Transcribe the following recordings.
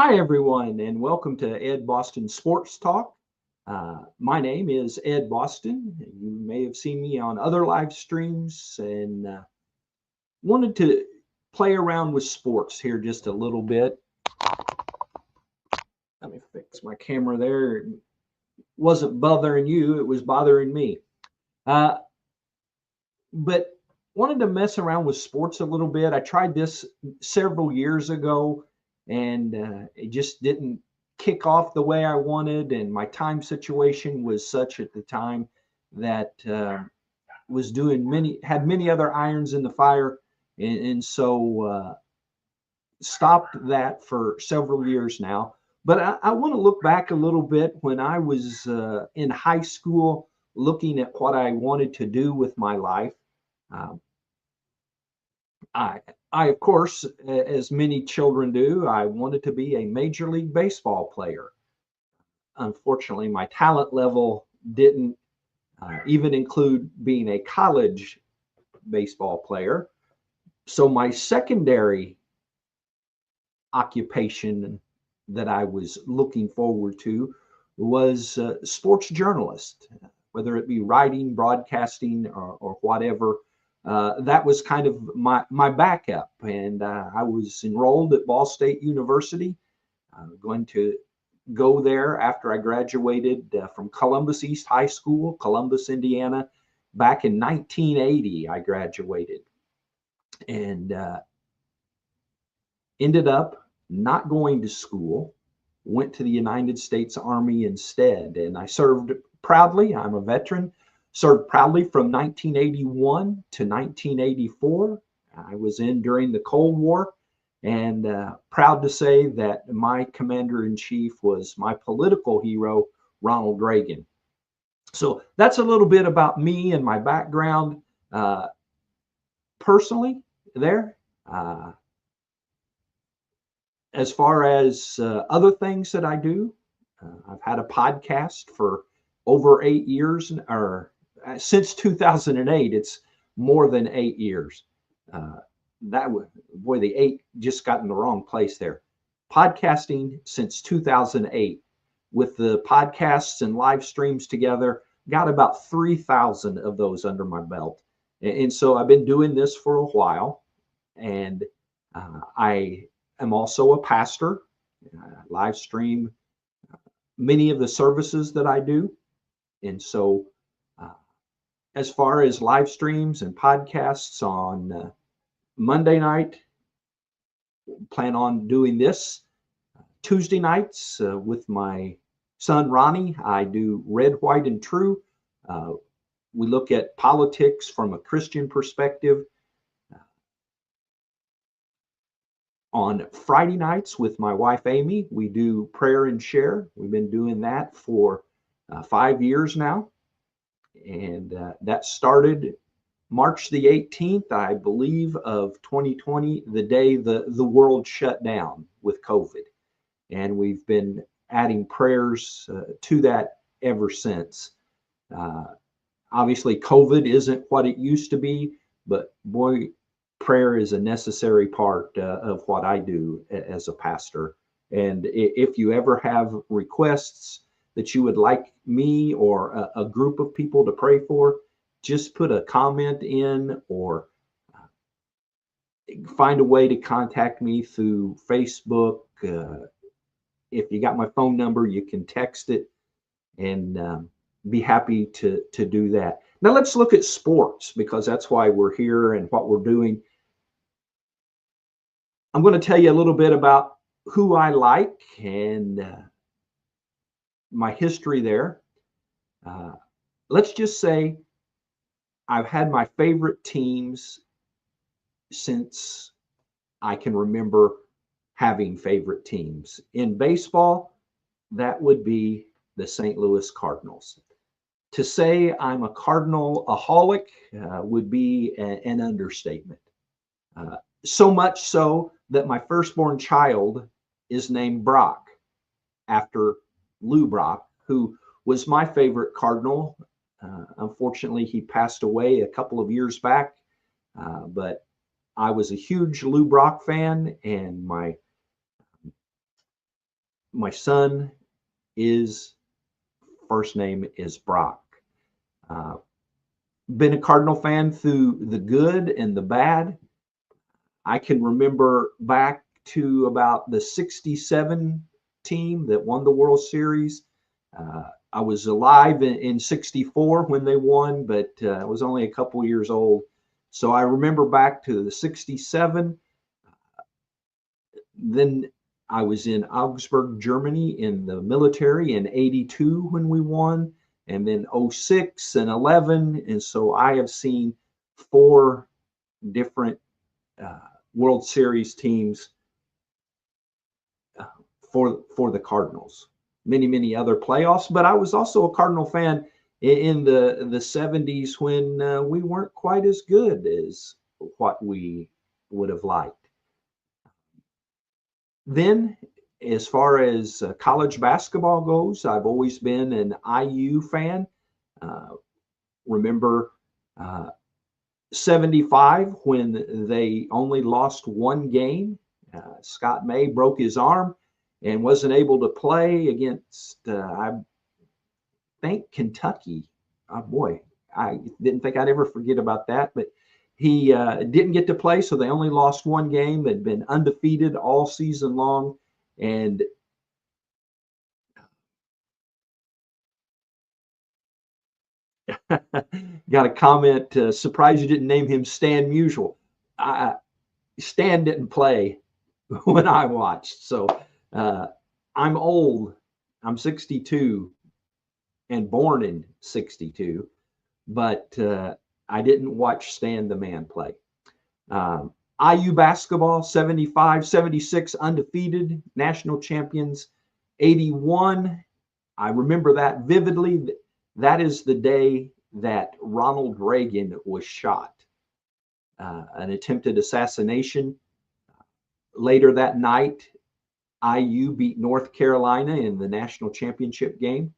Hi, everyone, and welcome to Ed Boston Sports Talk. My name is Ed Boston. You may have seen me on other live streams and wanted to play around with sports here just a little bit. Let me fix my camera there. It wasn't bothering you, it was bothering me. Uh, but wanted to mess around with sports a little bit. I tried this several years ago and it just didn't kick off the way I wanted. And my time situation was such at the time that was had many other irons in the fire. And so stopped that for several years now. But I want to look back a little bit when I was in high school, looking at what I wanted to do with my life. Um, I, I, of course, as many children do, I wanted to be a Major League Baseball player. Unfortunately, my talent level didn't even include being a college baseball player. So my secondary occupation that I was looking forward to was sports journalist, whether it be writing, broadcasting, or whatever. That was kind of my backup. And I was enrolled at Ball State University, going to go there after I graduated from Columbus East High School, Columbus, Indiana. Back in 1980, I graduated and ended up not going to school, went to the United States Army instead, and I served proudly. I'm a veteran, served proudly from 1981 to 1984. I was in during the Cold War, and proud to say that my commander in chief was my political hero, Ronald Reagan. So that's a little bit about me and my background personally there. Uh, as far as other things that I do, I've had a podcast for over 8 years, or since 2008. It's more than 8 years. Uh, that would, boy, the eight just got in the wrong place there. Podcasting since 2008, with the podcasts and live streams together, got about 3,000 of those under my belt. And so I've been doing this for a while, and I am also a pastor. Live stream many of the services that I do. And so, uh, as far as live streams and podcasts on Monday night, plan on doing this. Tuesday nights with my son Ronnie, I do Red, White, and True. Uh, we look at politics from a Christian perspective. On Friday nights with my wife Amy, we do prayer and share. We've been doing that for 5 years now. And that started March the 18th, I believe, of 2020, the day the world shut down with COVID. And we've been adding prayers to that ever since. Uh, Obviously, COVID isn't what it used to be, but boy, prayer is a necessary part of what I do as a pastor. And if you ever have requests that you would like me or a group of people to pray for, just put a comment in or find a way to contact me through Facebook. If you got my phone number, you can text it, and be happy to do that. Now let's look at sports, because that's why we're here and what we're doing. I'm going to tell you a little bit about who I like and my history there. Uh, let's just say I've had my favorite teams since I can remember having favorite teams. In baseball, that would be the St. Louis Cardinals. To say I'm a Cardinal-aholic would be an understatement. Uh, so much so that my firstborn child is named Brock, after Lou Brock, who was my favorite Cardinal. Unfortunately, he passed away a couple of years back, but I was a huge Lou Brock fan, and my My son is first name is Brock. Uh, been a Cardinal fan through the good and the bad. I can remember back to about the 67 team that won the World Series. I was alive in 64 when they won, but I was only a couple years old. So I remember back to the 67. Then I was in Augsburg, Germany in the military in 82 when we won, and then 06 and 11. And so I have seen four different uh, World Series teams for the Cardinals. Many other playoffs, but I was also a Cardinal fan in the 70s when we weren't quite as good as what we would have liked. Then, as far as college basketball goes, I've always been an IU fan. Uh, remember 75 when they only lost one game. Scott May broke his arm and wasn't able to play against, I think, Kentucky. Oh boy, I didn't think I'd ever forget about that, but he didn't get to play, so they only lost one game. They'd been undefeated all season long, and got a comment. Surprised you didn't name him Stan Musial. Stan didn't play when I watched, so uh, I'm old. I'm 62 and born in 62, but I didn't watch Stan the Man play. Um, IU basketball, 75, 76, undefeated, national champions, 81. I remember that vividly. That is the day that Ronald Reagan was shot, an attempted assassination. Later that night, IU beat North Carolina in the national championship game.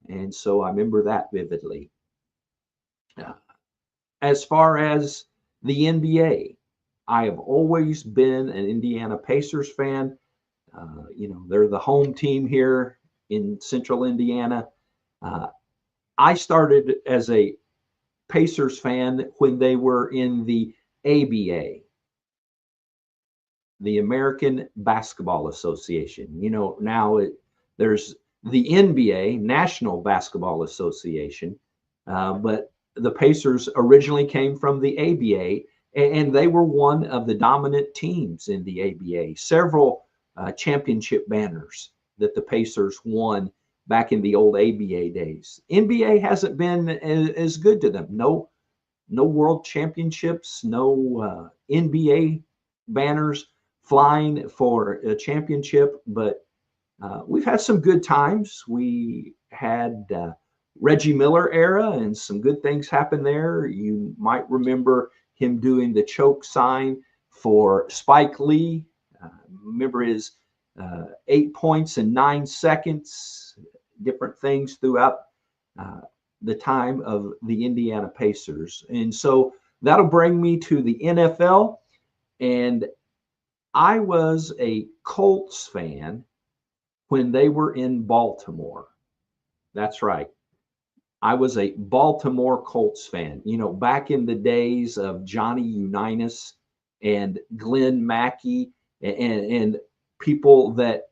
And so I remember that vividly. Uh, as far as the NBA, I have always been an Indiana Pacers fan. They're the home team here in central Indiana. Uh, I started as a Pacers fan when they were in the ABA, the American Basketball Association. There's the NBA, National Basketball Association, but the Pacers originally came from the ABA, and they were one of the dominant teams in the ABA. Several championship banners that the Pacers won back in the old ABA days. NBA hasn't been as good to them. No world championships, no NBA banners flying for a championship, but we've had some good times. We had Reggie Miller era, and some good things happened there. You might remember him doing the choke sign for Spike Lee. Remember his 8 points in 9 seconds, different things throughout uh, the time of the Indiana Pacers. And so that'll bring me to the NFL. And I was a Colts fan when they were in Baltimore. That's right. I was a Baltimore Colts fan. Back in the days of Johnny Unitas and Glenn Mackey and people that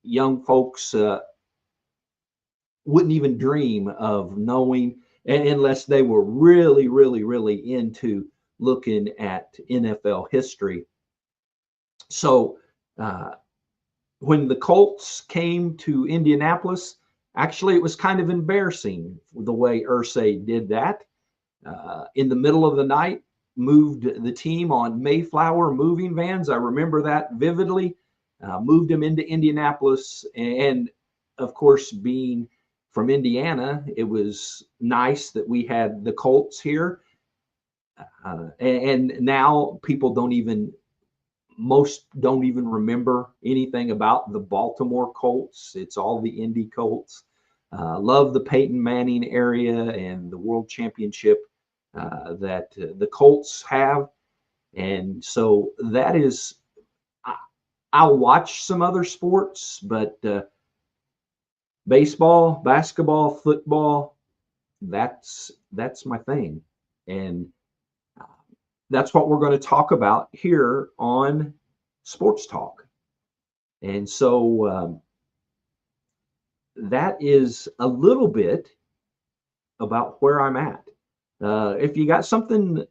young folks wouldn't even dream of knowing unless they were really into looking at NFL history. So when the Colts came to Indianapolis, actually, it was kind of embarrassing the way Irsay did that. In the middle of the night, moved the team on Mayflower moving vans. I remember that vividly. Moved them into Indianapolis. And of course, being from Indiana, it was nice that we had the Colts here. And now most don't even remember anything about the Baltimore Colts. It's all the Indy Colts. Love the Peyton Manning area and the world championship that the Colts have. And so that is, I'll watch some other sports, but baseball, basketball, football, that's my thing. And that's what we're going to talk about here on Sports Talk. And so that is a little bit about where I'm at. If you got something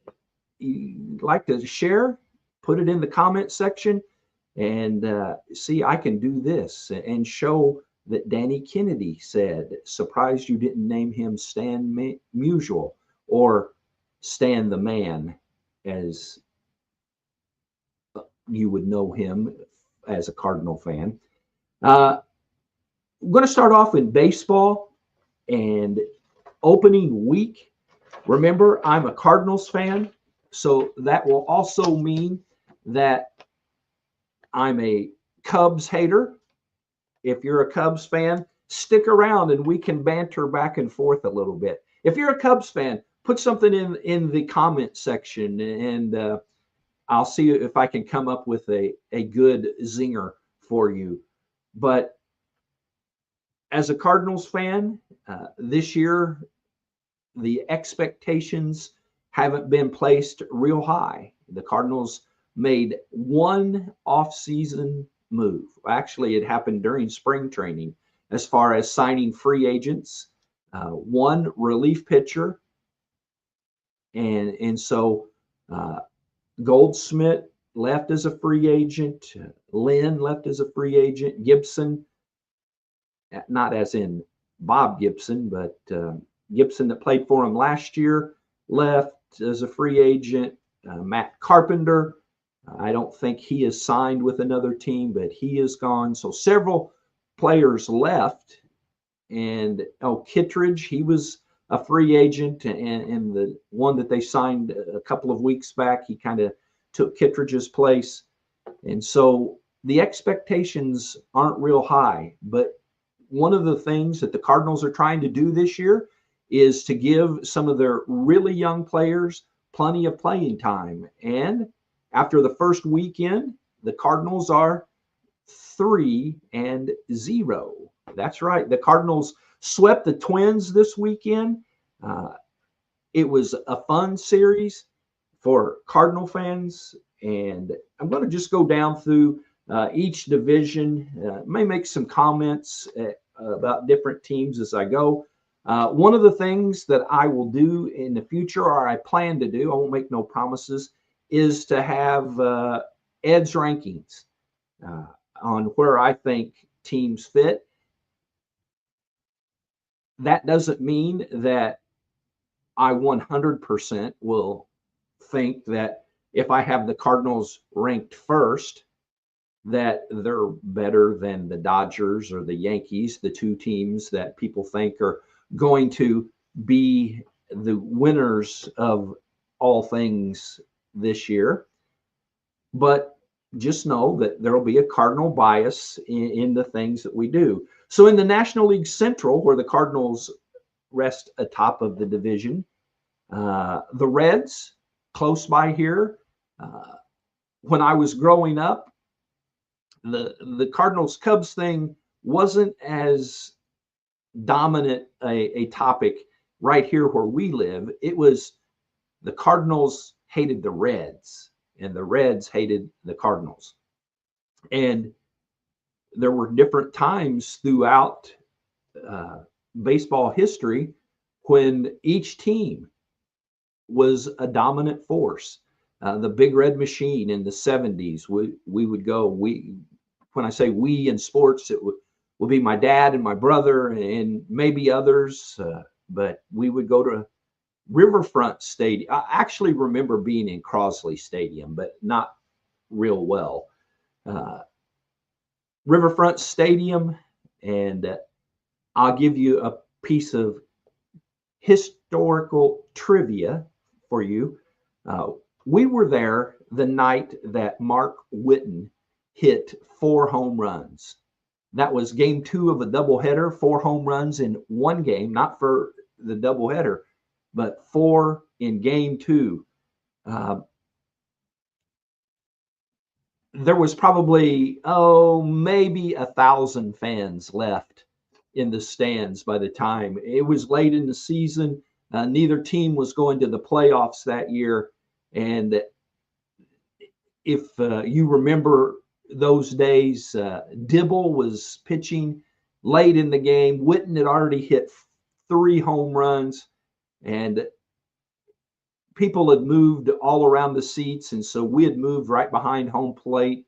you'd like to share, put it in the comment section, and see, I can do this and show that Danny Kennedy said, surprised you didn't name him Stan Musial or Stan the Man, as you would know him as a Cardinal fan. I'm going to start off in baseball and opening week. Remember, I'm a Cardinals fan, so that will also mean that I'm a Cubs hater. If you're a Cubs fan, stick around and we can banter back and forth a little bit. If you're a Cubs fan, put something in the comment section, and I'll see if I can come up with a good zinger for you. But as a Cardinals fan, this year, the expectations haven't been placed real high. The Cardinals made one off-season move. Actually, it happened during spring training as far as signing free agents, one relief pitcher, and so Goldschmidt left as a free agent. Lynn left as a free agent. Gibson, not as in Bob Gibson, but Gibson that played for him last year, left as a free agent. Matt Carpenter, I don't think he is signed with another team, but he is gone. So several players left. And Kittredge, he was a free agent, and the one that they signed a couple of weeks back, he kind of took Kittredge's place. And so the expectations aren't real high, but one of the things that the Cardinals are trying to do this year is to give some of their really young players plenty of playing time. And after the first weekend, the Cardinals are 3-0. That's right. The Cardinals swept the Twins this weekend. It was a fun series for Cardinal fans. And I'm going to just go down through each division. May make some comments about different teams as I go. One of the things that I will do in the future, or I plan to do, I won't make no promises, is to have Ed's rankings on where I think teams fit. That doesn't mean that I 100% will think that if I have the Cardinals ranked first, that they're better than the Dodgers or the Yankees, the two teams that people think are going to be the winners of all things this year. But just know that there will be a Cardinal bias in the things that we do. So in the National League Central, where the Cardinals rest atop of the division, the Reds, close by here. When I was growing up, the Cardinals Cubs thing wasn't as dominant a topic right here where we live. It was the Cardinals hated the Reds and the Reds hated the Cardinals. And there were different times throughout baseball history when each team was a dominant force. The Big Red Machine in the 70s, we would go, when I say we in sports, it would be my dad and my brother and maybe others, but we would go to Riverfront Stadium. I actually remember being in Crosley Stadium, but not real well. Riverfront Stadium, and I'll give you a piece of historical trivia for you. We were there the night that Mark Whiten hit 4 home runs. That was game 2 of a doubleheader, 4 home runs in one game, not for the doubleheader, but 4 in game 2. there was probably, maybe 1,000 fans left in the stands by the time. It was late in the season. Neither team was going to the playoffs that year. And if you remember those days, Dibble was pitching late in the game. Witten had already hit 3 home runs, and people had moved all around the seats, and so we had moved right behind home plate,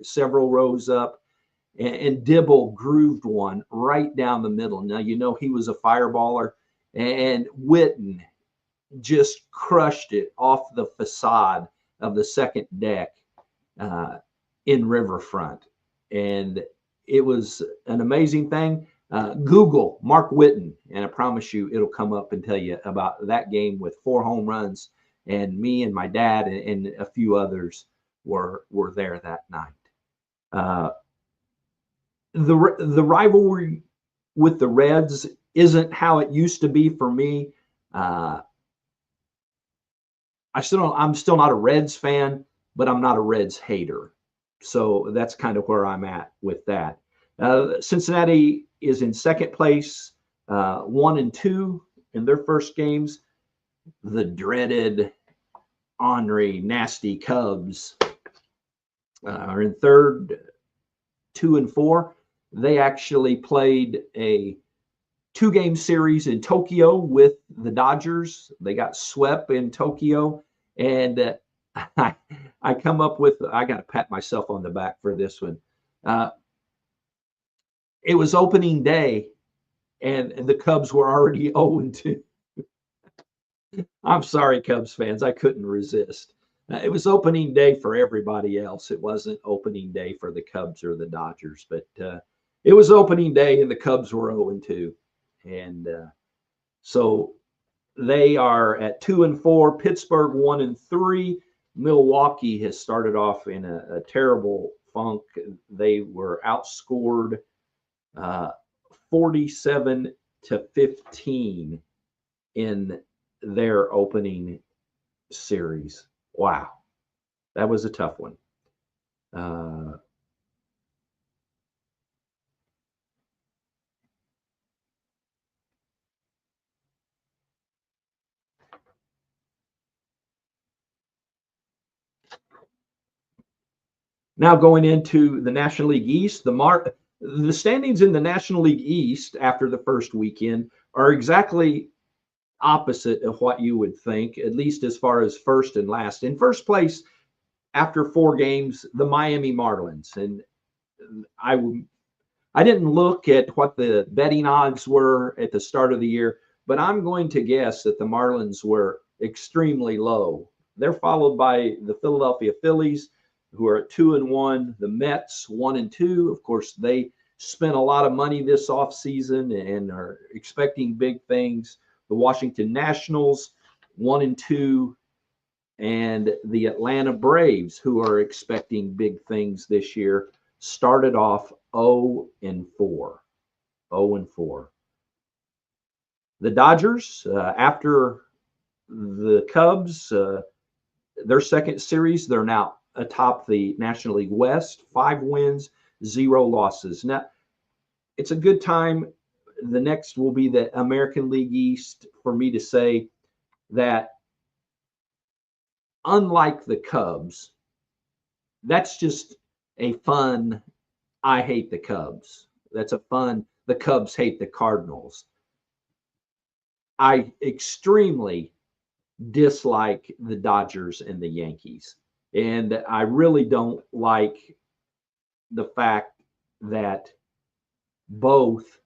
several rows up, and Dibble grooved one right down the middle. Now, he was a fireballer, and Witten just crushed it off the facade of the second deck in Riverfront. And it was an amazing thing. Google Mark Witten, and I promise you it'll come up and tell you about that game with 4 home runs. And me and my dad and a few others were there that night. The rivalry with the Reds isn't how it used to be for me. I'm still not a Reds fan, but I'm not a Reds hater. So that's kind of where I'm at with that. Cincinnati is in second place, 1-2 in their first games. The dreaded ornery, nasty Cubs are in third, 2-4. They actually played a 2-game series in Tokyo with the Dodgers. They got swept in Tokyo, and I come up with, I got to pat myself on the back for this one. It was opening day, and the Cubs were already 0-2. I'm sorry, Cubs fans, I couldn't resist. It was opening day for everybody else. It wasn't opening day for the Cubs or the Dodgers, but it was opening day, and the Cubs were 0-2. And so they are at 2-4. Pittsburgh 1-3. Milwaukee has started off in a terrible funk. They were outscored 47-15 in their opening series. Wow, that was a tough one. Now going into the National League East, the standings in the National League East after the first weekend are exactly opposite of what you would think, at least as far as first and last. In first place, after 4 games, the Miami Marlins. And I didn't look at what the betting odds were at the start of the year, but I'm going to guess that the Marlins were extremely low. They're followed by the Philadelphia Phillies, who are at 2-1, the Mets 1-2. Of course, they spent a lot of money this offseason and are expecting big things. The Washington Nationals 1-2, and the Atlanta Braves, who are expecting big things this year, started off 0-4. 0-4. The Dodgers, after the Cubs, their second series, they're now atop the National League West, 5 wins, 0 losses. Now, it's a good time. The next will be the American League East for me to say that, unlike the Cubs, that's just a fun, I hate the Cubs. That's a fun, the Cubs hate the Cardinals. I extremely dislike the Dodgers and the Yankees. And I really don't like the fact that both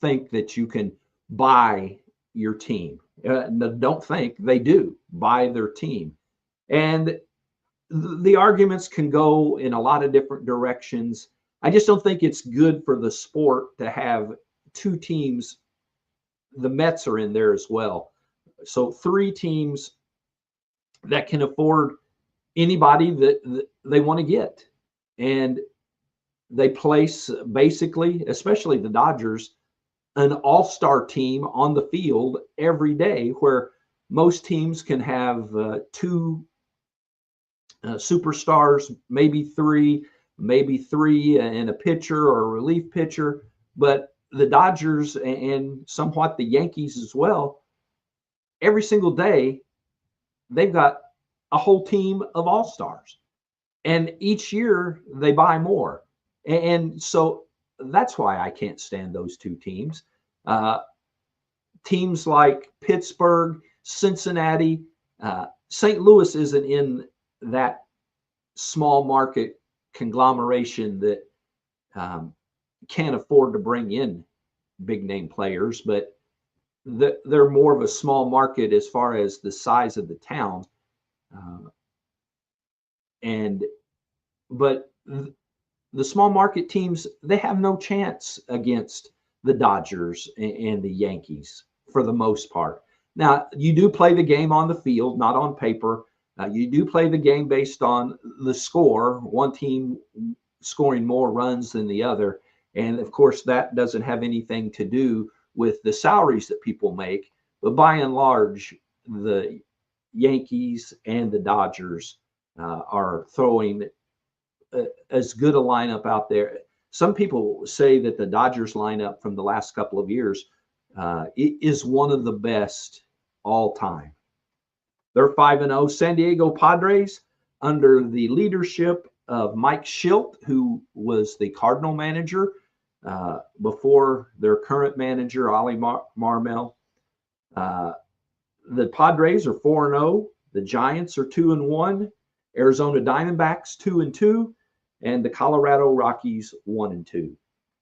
think that you can buy your team. Don't think, they do buy their team. And the arguments can go in a lot of different directions. I just don't think it's good for the sport to have 2 teams. The Mets are in there as well. So 3 teams that can afford anybody that they want to get. And they place, basically, especially the Dodgers, an all-star team on the field every day, where most teams can have 2 superstars, maybe three and a pitcher or a relief pitcher. But the Dodgers and somewhat the Yankees as well, every single day, they've got a whole team of all-stars. And each year they buy more. And so that's why I can't stand those two teams. Teams like Pittsburgh, Cincinnati, St. Louis isn't in that small market conglomeration that can't afford to bring in big name players, but they're more of a small market as far as the size of the town. But the small market teams, they have no chance against the Dodgers and the Yankees for the most part. Now, you do play the game on the field, not on paper. You do play the game based on the score, one team scoring more runs than the other. And of course, that doesn't have anything to do with the salaries that people make. But by and large, the Yankees and the Dodgers are throwing as good a lineup out there. Some people say that the Dodgers lineup from the last couple of years is one of the best all time. They're 5-0. San Diego Padres, under the leadership of Mike Shildt, who was the Cardinal manager before their current manager, Ollie Marmol. The Padres are 4-0. The Giants are 2-1. Arizona Diamondbacks 2-2. And the Colorado Rockies 1-2.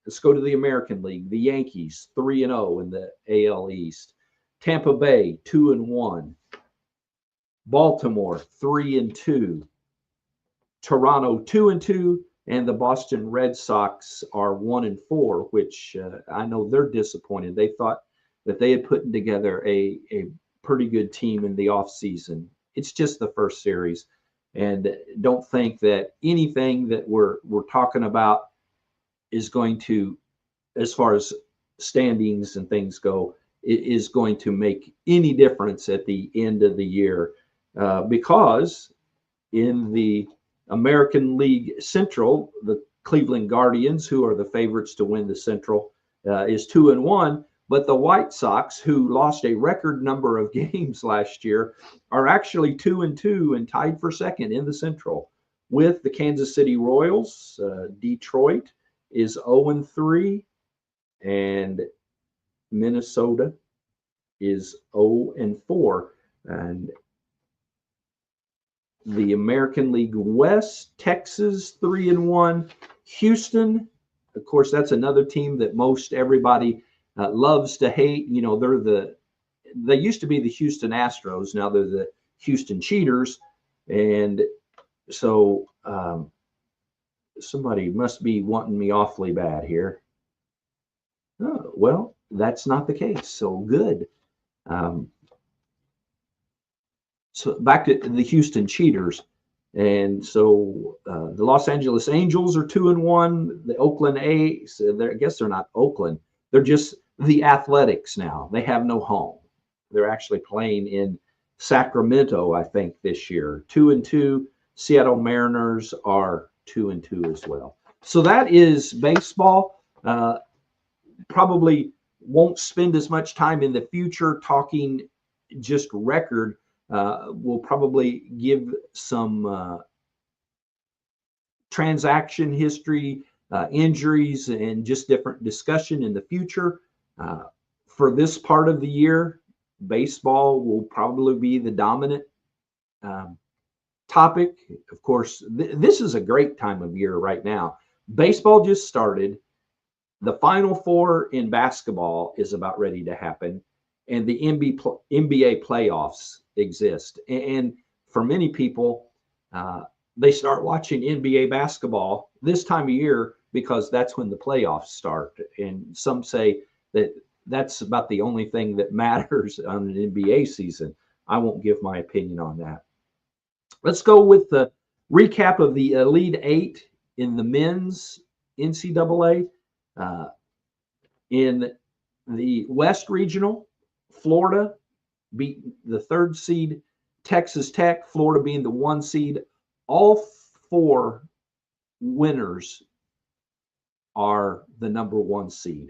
Let's go to the American League. The Yankees 3-0 in the AL East. Tampa Bay 2-1. Baltimore 3-2. Toronto 2-2, and the Boston Red Sox are 1-4, which I know they're disappointed. They thought that they had put together a pretty good team in the offseason. It's just the first series, and don't think that anything that we're talking about is going to, as far as standings and things go, is going to make any difference at the end of the year, because in the American League Central, the Cleveland Guardians, who are the favorites to win the Central, is 2-1. But the White Sox, who lost a record number of games last year, are actually 2-2 and tied for second in the Central with the Kansas City Royals. Detroit is 0-3, and Minnesota is 0-4. And the American League West, Texas 3-1. Houston, of course, that's another team that most everybody loves to hate. You know, they used to be the Houston Astros. Now they're the Houston Cheaters. And so somebody must be wanting me awfully bad here. Oh, well, that's not the case. So good. So back to the Houston Cheaters. And so the Los Angeles Angels are 2-1. The Oakland A's, I guess they're not Oakland. They're just the Athletics now. They have no home. They're actually playing in Sacramento, I think, this year. 2-2. Seattle Mariners are 2-2 as well. So that is baseball. Probably won't spend as much time in the future talking just record. We'll probably give some transaction history, injuries, and just different discussion in the future. For this part of the year, baseball will probably be the dominant topic. Of course, this is a great time of year right now. Baseball just started. The Final Four in basketball is about ready to happen, and the NBA playoffs exist. And for many people, they start watching NBA basketball this time of year because that's when the playoffs start. And some say that that's about the only thing that matters on an NBA season. I won't give my opinion on that. Let's go with the recap of the Elite Eight in the men's NCAA. In the West Regional, Florida beat the 3rd seed Texas Tech, Florida being the 1 seed all 4 winners are the number 1 seed.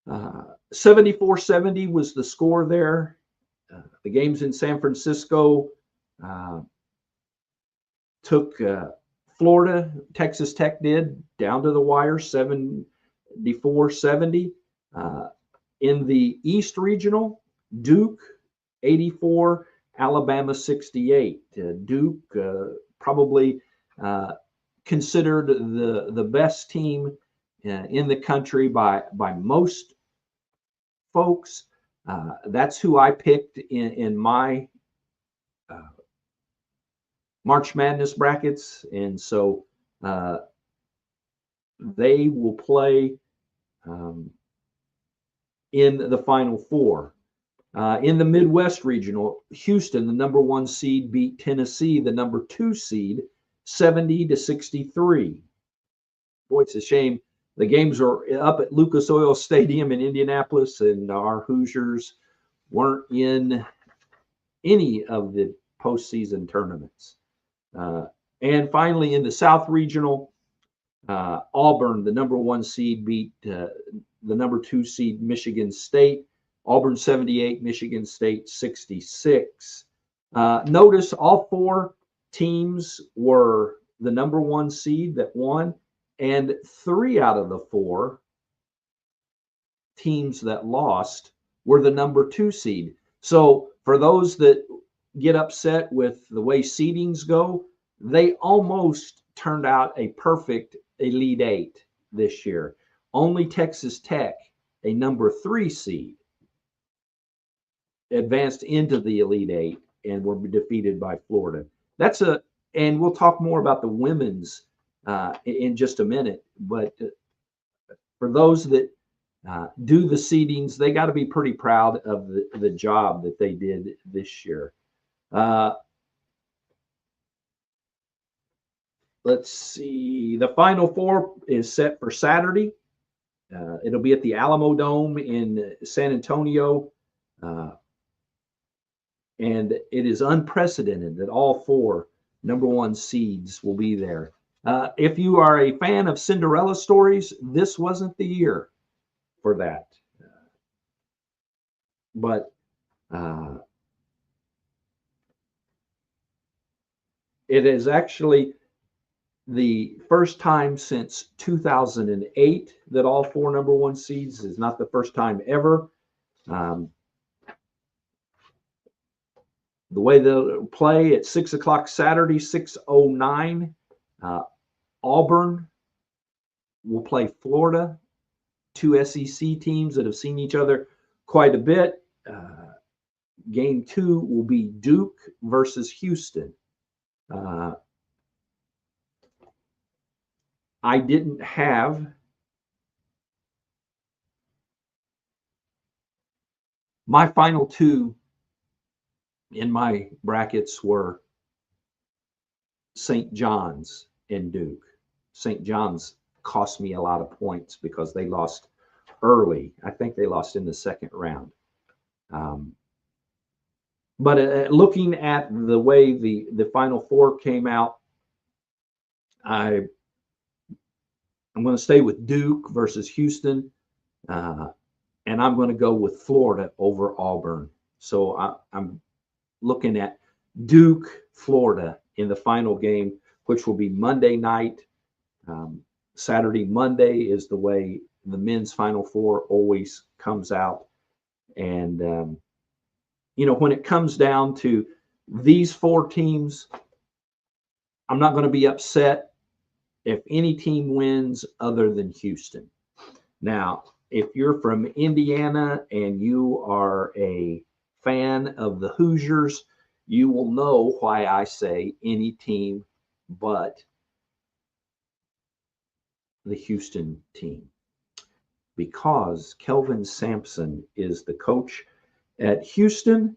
74-70 was the score there. The games in San Francisco took Florida, Texas Tech did, down to the wire, 74-70. In the East Regional, Duke 84, Alabama 68. Duke probably considered the best team in the country by most folks. That's who I picked in my March Madness brackets, and so they will play in the Final Four. In the Midwest Regional, Houston, the number 1 seed, beat Tennessee, the number 2 seed, 70-63. Boy, it's a shame. The games are up at Lucas Oil Stadium in Indianapolis, and our Hoosiers weren't in any of the postseason tournaments. And finally, in the South Regional, Auburn, the number 1 seed, beat the number 2 seed, Michigan State. Auburn 78, Michigan State 66. Notice all 4 teams were the number 1 seed that won, and 3 out of the 4 teams that lost were the number 2 seed. So for those that get upset with the way seedings go, they almost turned out a perfect Elite 8 this year. Only Texas Tech, a number 3 seed, advanced into the Elite 8 and were defeated by Florida. And we'll talk more about the women's in just a minute. But for those that do the seedings, they got to be pretty proud of the job that they did this year. Let's see. The Final Four is set for Saturday. It'll be at the Alamo Dome in San Antonio. And it is unprecedented that all 4 number 1 seeds will be there. If you are a fan of Cinderella stories, this wasn't the year for that. But it is actually the first time since 2008 that all 4 number 1 seeds, is not the first time ever. The way they'll play at 6 o'clock Saturday, 6:09, Auburn will play Florida, 2 SEC teams that have seen each other quite a bit. Game 2 will be Duke versus Houston. I didn't have my final 2 in my brackets were St. John's and Duke. St. John's cost me a lot of points because they lost early. I think they lost in the second round. But looking at the way the Final Four came out, I'm going to stay with Duke versus Houston, and I'm going to go with Florida over Auburn. So I'm looking at Duke, Florida in the final game, which will be Monday night. Saturday, Monday is the way the men's Final Four always comes out. And, when it comes down to these 4 teams, I'm not going to be upset if any team wins other than Houston. Now, if you're from Indiana and you are a fan of the Hoosiers, you will know why I say any team but the Houston team, because Kelvin Sampson is the coach at Houston,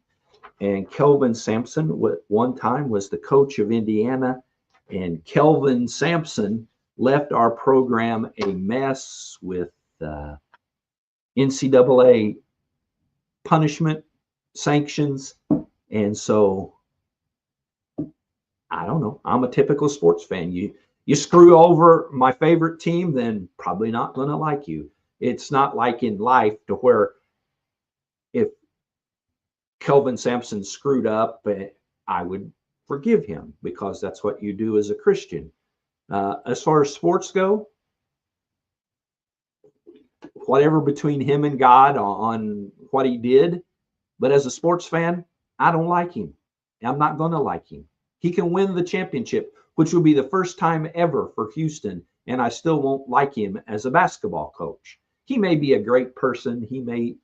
and Kelvin Sampson one time was the coach of Indiana, and Kelvin Sampson left our program a mess with NCAA punishment, sanctions, and so I don't know. I'm a typical sports fan. You screw over my favorite team, then probably not going to like you. It's not like in life to where if Kelvin Sampson screwed up, I would forgive him because that's what you do as a Christian. As far as sports go, whatever between him and God on what he did. But as a sports fan, I don't like him. I'm not going to like him. He can win the championship, which will be the first time ever for Houston, and I still won't like him as a basketball coach. He may be a great person. He may,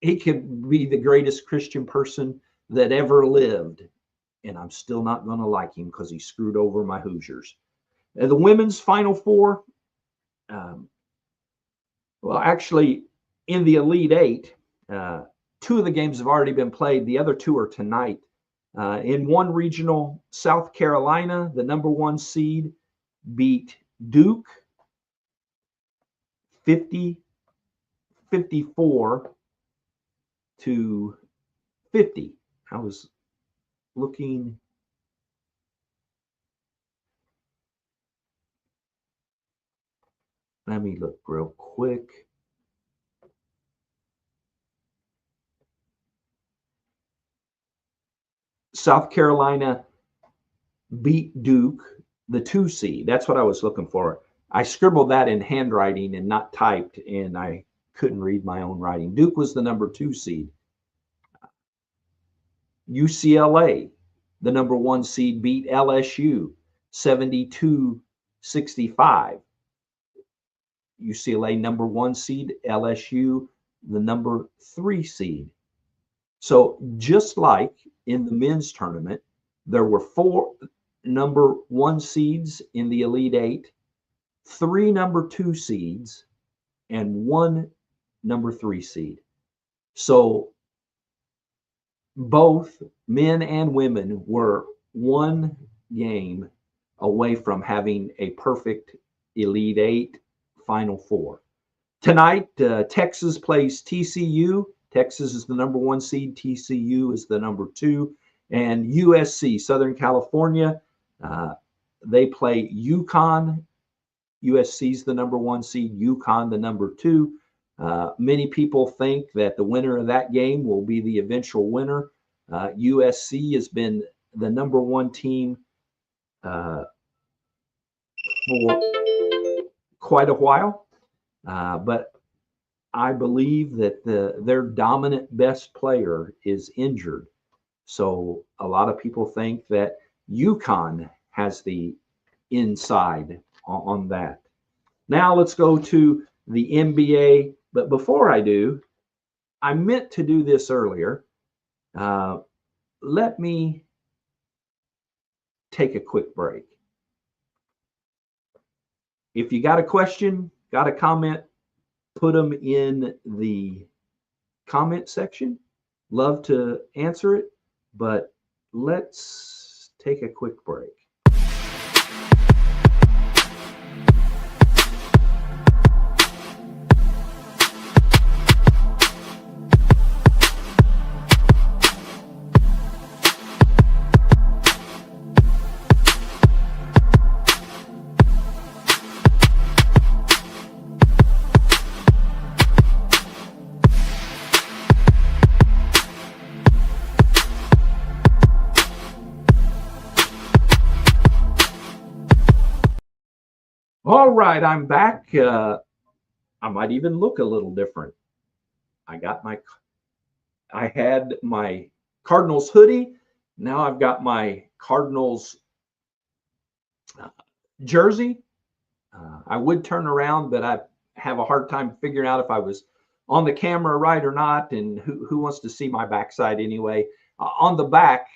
he could be the greatest Christian person that ever lived, and I'm still not going to like him because he screwed over my Hoosiers. The women's Final Four, well, actually, in the Elite Eight, two of the games have already been played. The other two are tonight. In one regional, South Carolina, the number 1 seed, beat Duke 54 to 50. I was looking. Let me look real quick. South Carolina beat Duke, the 2 seed. That's what I was looking for. I scribbled that in handwriting and not typed, and I couldn't read my own writing. Duke was the number 2 seed. UCLA, the number 1 seed, beat LSU 72-65. UCLA number 1 seed, LSU the number 3 seed. So just like in the men's tournament, there were 4 number 1 seeds in the Elite Eight, 3 number 2 seeds, and 1 number 3 seed. So both men and women were 1 game away from having a perfect Elite Eight Final Four. Tonight, Texas plays TCU. Texas is the number 1 seed. TCU is the number 2. And USC, Southern California, they play UConn. USC is the number 1 seed. UConn, the number 2. Many people think that the winner of that game will be the eventual winner. USC has been the number 1 team for quite a while, but I believe that their dominant best player is injured. So a lot of people think that UConn has the inside on that. Now let's go to the NBA. But before I do, I meant to do this earlier. Let me take a quick break. If you got a question, got a comment, put them in the comment section. Love to answer it, but let's take a quick break. All right, I'm back. I might even look a little different. I had my Cardinals hoodie. Now I've got my Cardinals jersey. I would turn around, but I have a hard time figuring out if I was on the camera right or not, and who wants to see my backside anyway. On the back,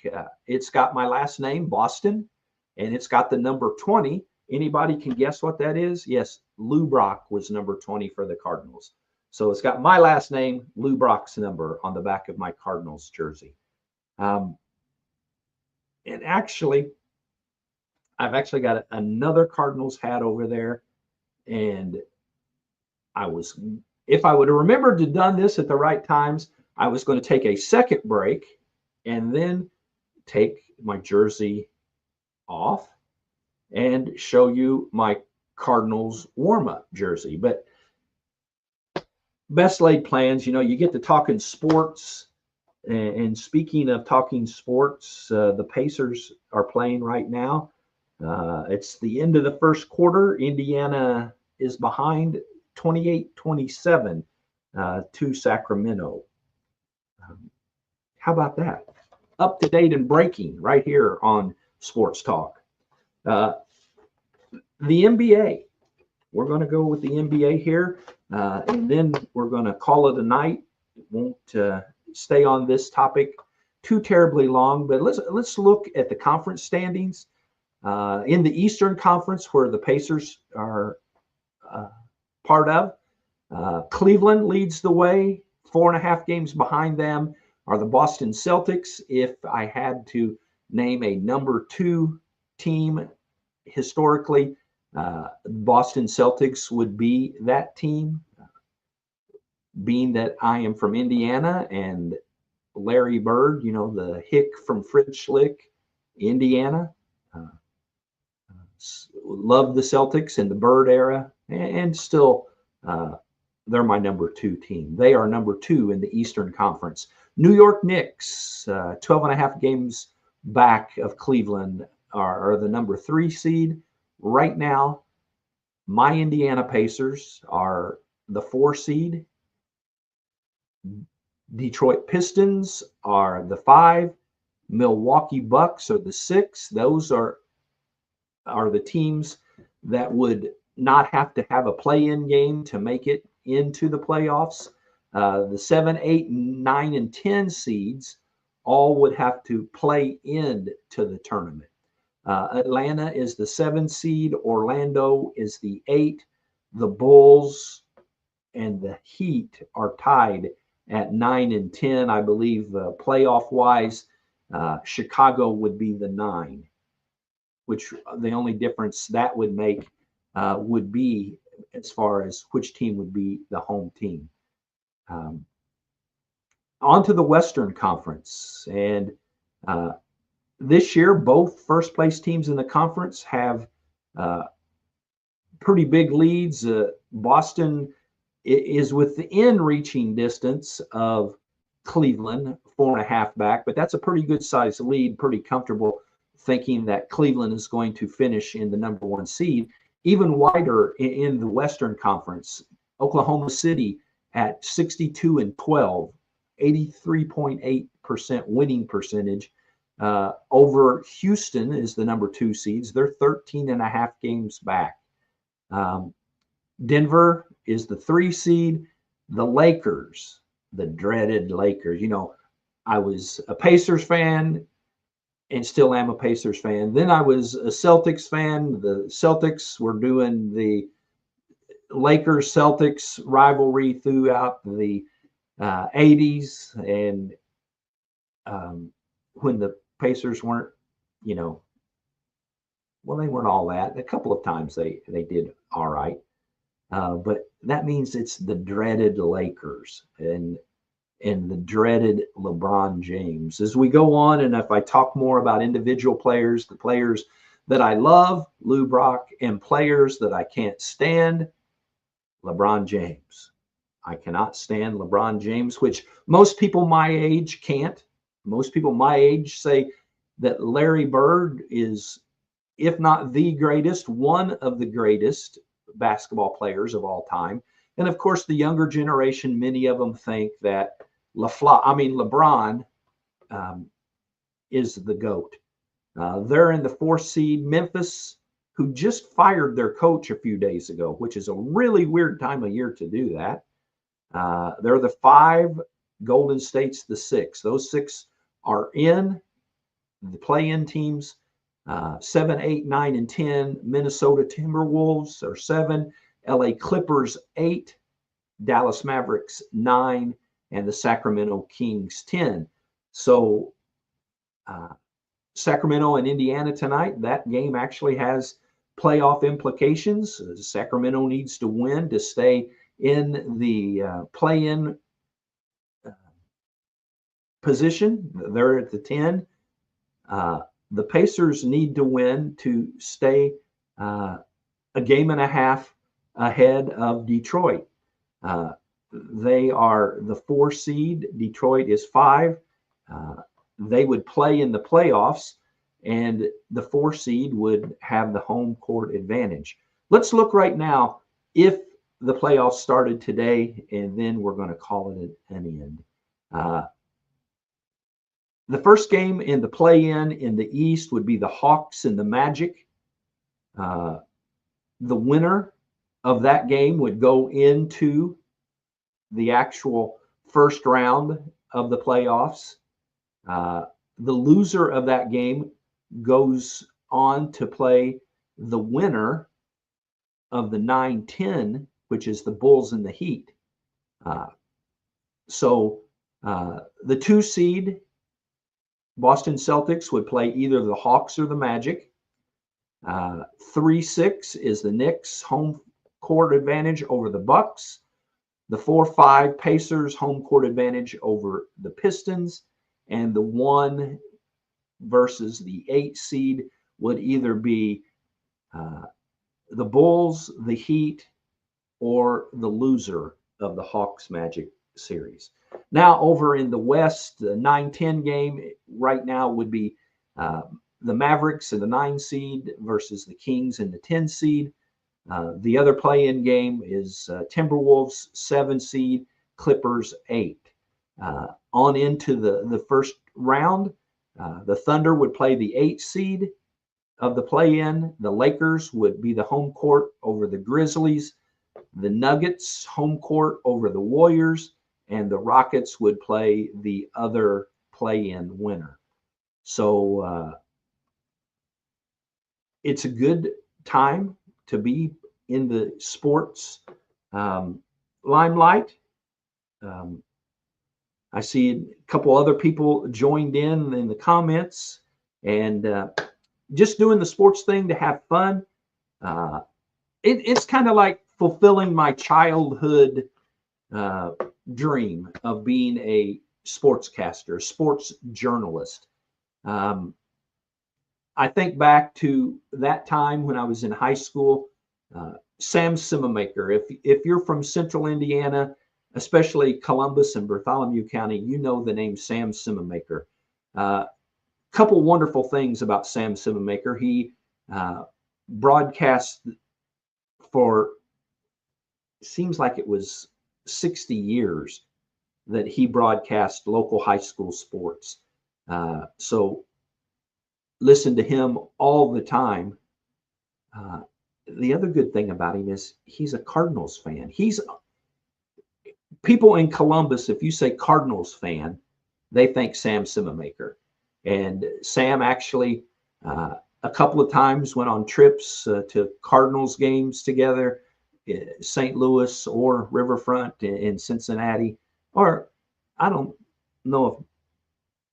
it's got my last name, Boston, and it's got the number 20. Anybody can guess what that is? Yes, Lou Brock was number 20 for the Cardinals. So it's got my last name, Lou Brock's number on the back of my Cardinals jersey. And actually, I've actually got another Cardinals hat over there. And if I would have remembered to done this at the right times, I was going to take a second break and then take my jersey off and show you my Cardinals warm-up jersey. But best laid plans, you get to talking sports. And speaking of talking sports, the Pacers are playing right now. It's the end of the first quarter. Indiana is behind 28-27 to Sacramento. How about that? Up to date and breaking right here on Sports Talk. The NBA. We're going to go with the NBA here, and then we're going to call it a night. Won't stay on this topic too terribly long, but let's look at the conference standings. In the Eastern Conference, where the Pacers are part of, Cleveland leads the way. 4.5 games behind them are the Boston Celtics. If I had to name a number 2 team historically, Boston Celtics would be that team. Being that I am from Indiana and Larry Bird, the hick from Fritz Schlick, Indiana, love the Celtics in the Bird era, and still they're my number 2 team. They are number 2 in the Eastern Conference. New York Knicks, 12.5 games back of Cleveland, are the number 3 seed. Right now, my Indiana Pacers are the 4 seed. Detroit Pistons are the 5. Milwaukee Bucks are the 6. Those are the teams that would not have to have a play-in game to make it into the playoffs. The 7, 8, 9, and 10 seeds all would have to play into the tournament. Atlanta is the 7 seed. Orlando is the 8. The Bulls and the Heat are tied at 9 and 10. I believe playoff-wise, Chicago would be the 9, which the only difference that would make would be as far as which team would be the home team. On to the Western Conference. And this year, both first-place teams in the conference have pretty big leads. Boston is within reaching distance of Cleveland, 4.5 back, but that's a pretty good size lead, pretty comfortable, thinking that Cleveland is going to finish in the number 1 seed. Even wider in the Western Conference, Oklahoma City at 62-12, 83.8% winning percentage. Over Houston is the number 2 seeds. They're 13.5 games back. Denver is the 3 seed. The Lakers, the dreaded Lakers. I was a Pacers fan and still am a Pacers fan. Then I was a Celtics fan. The Celtics were doing the Lakers-Celtics rivalry throughout the 80s. And when the Pacers weren't, well, they weren't all that. A couple of times they did all right. But that means it's the dreaded Lakers and the dreaded LeBron James. As we go on, and if I talk more about individual players, the players that I love, Lou Brock, and players that I can't stand, LeBron James. I cannot stand LeBron James, which most people my age can't. Most people my age say that Larry Bird is, if not the greatest, one of the greatest basketball players of all time. And of course, the younger generation, many of them think that LeBron is the GOAT. They're in the 4th seed. Memphis, who just fired their coach a few days ago, which is a really weird time of year to do that. They're the 5. Golden State's the 6. Those 6 are in the play-in teams. 7, 8, 9, and 10. Minnesota Timberwolves are 7. LA Clippers 8. Dallas Mavericks 9. And the Sacramento Kings 10. So Sacramento and Indiana tonight, that game actually has playoff implications. Sacramento needs to win to stay in the play-in position. They're at the 10. The Pacers need to win to stay a game and a half ahead of Detroit. They are the 4 seed. Detroit is 5. They would play in the playoffs, and the 4 seed would have the home court advantage. Let's look right now if the playoffs started today, and then we're going to call it an end. The first game in the play-in in the East would be the Hawks and the Magic. The winner of that game would go into the actual first round of the playoffs. The loser of that game goes on to play the winner of the 9-10, which is the Bulls and the Heat. So the 2 seed, Boston Celtics, would play either the Hawks or the Magic. 3-6 is the Knicks, home court advantage over the Bucks. The 4-5 Pacers, home court advantage over the Pistons. And the 1 versus the 8 seed would either be the Bulls, the Heat, or the loser of the Hawks Magic series. Now, over in the West, the 9-10 game right now would be the Mavericks and the 9 seed versus the Kings and the 10 seed. The other play-in game is Timberwolves 7 seed, Clippers 8. On into the first round, the Thunder would play the 8 seed of the play-in. The Lakers would be the home court over the Grizzlies. The Nuggets home court over the Warriors, and the Rockets would play the other play-in winner. So it's a good time to be in the sports limelight. I see a couple other people joined in the comments, and just doing the sports thing to have fun. It's kind of like fulfilling my childhood dream of being a sportscaster, sports journalist. I think back to that time when I was in high school. Sam Simamaker, if you're from Central Indiana, especially Columbus and Bartholomew County, you know the name Sam Simamaker. Couple wonderful things about Sam Simamaker. He broadcast for, seems like it was 60 years that he broadcast local high school sports. So listen to him all the time. The other good thing about him is he's a Cardinals fan. People in Columbus, if you say Cardinals fan, they think Sam Simamaker. And Sam actually a couple of times went on trips to Cardinals games together, St. Louis or Riverfront in Cincinnati. Or I don't know if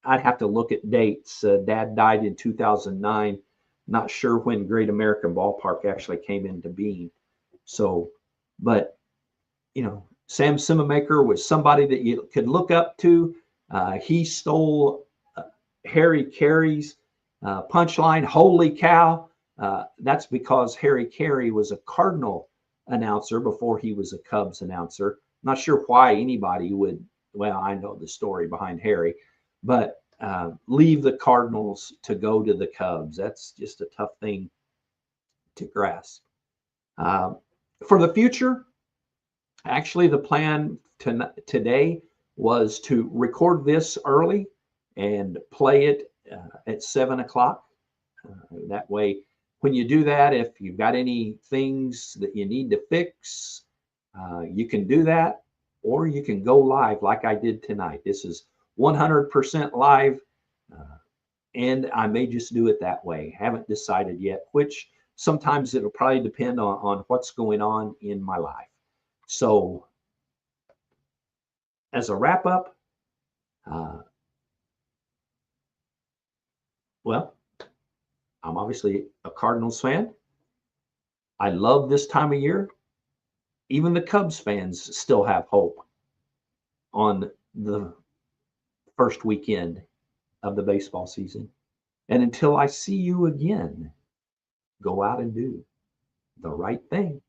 I'd have to look at dates. Dad died in 2009. Not sure when Great American Ballpark actually came into being. So, but, you know, Sam Simamaker was somebody that you could look up to. He stole Harry Carey's punchline, "Holy cow." That's because Harry Carey was a Cardinal announcer before he was a Cubs announcer. Not sure why anybody would, well, I know the story behind Harry, but leave the Cardinals to go to the Cubs. That's just a tough thing to grasp. For the future, actually, the plan today was to record this early and play it at 7 o'clock. That way, when you do that, if you've got any things that you need to fix, you can do that, or you can go live like I did tonight. This is 100% live, and I may just do it that way. Haven't decided yet, which sometimes it'll probably depend on what's going on in my life. So as a wrap up, well, I'm obviously a Cardinals fan. I love this time of year. Even the Cubs fans still have hope on the first weekend of the baseball season. And until I see you again, go out and do the right thing.